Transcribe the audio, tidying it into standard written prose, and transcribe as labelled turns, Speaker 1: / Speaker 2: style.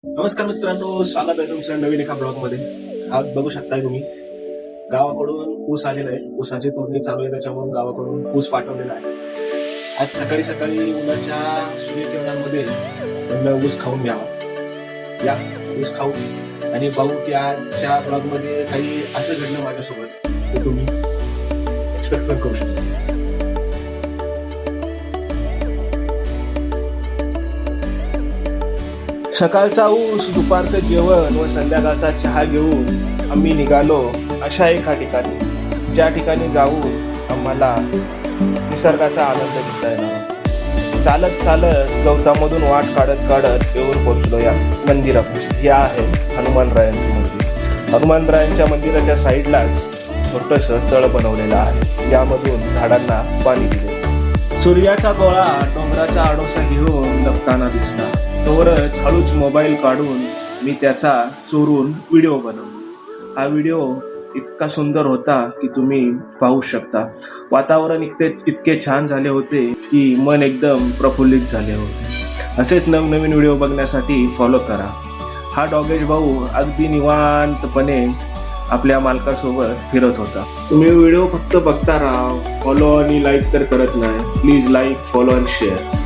Speaker 1: नमस्कार मित्रांनो, स्वागत आहे तुमचं नवीन एका ब्लॉग मध्ये. आज बघू शकताय तुम्ही गावाकडून ऊस आलेला आहे. ऊसाची तोडणी चालू आहे, त्याच्यामुळे गावाकडून ऊस पाठवलेला आहे. आज सकाळी सकाळी उन्हाच्या सूर्यकिरणांमध्ये म्हणलं ऊस खाऊन घ्यावा. या ऊस खाऊ आणि पाहू की आजच्या ब्लॉग मध्ये काही असं घडलं माझ्यासोबत ते तुम्ही एक्सपेक्ट पण करू शकता. सकाळचा ऊस, दुपारचं जेवण व संध्याकाळचा चहा घेऊन आम्ही निघालो अशा एका ठिकाणी, ज्या ठिकाणी जाऊन आम्हाला निसर्गाचा आनंद घेता येणार. चालत चालत गवतामधून वाट काढत काढत येऊन पोहोचलो या मंदिरापाशी. हे आहे हनुमानरायांचं मंदिर. हनुमानरायांच्या मंदिराच्या साईडलाच छोटस तळ बनवलेलं आहे. यामधून झाडांना पाणी दिले. सूर्याचा गोळा डोंगराचा आडोसा घेऊन लपताना दिसला. तोवरच हळूच मोबाईल काढून मी त्याचा चोरून व्हिडिओ बनवला. हा व्हिडिओ इतका सुंदर होता की तुम्ही पाहू शकता. वातावरण इतके छान झाले होते की मन एकदम प्रफुल्लित झाले होते. असेच नवनवीन व्हिडिओ बघण्यासाठी फॉलो करा. हा डॉगेश भाऊ अगदी निवांतपणे आपल्या मालकासोबत फिरत होता. तुम्ही व्हिडिओ फक्त बघता राहा, फॉलो आणि लाईक तर करत नाही. प्लीज लाईक, फॉलो आणि शेअर.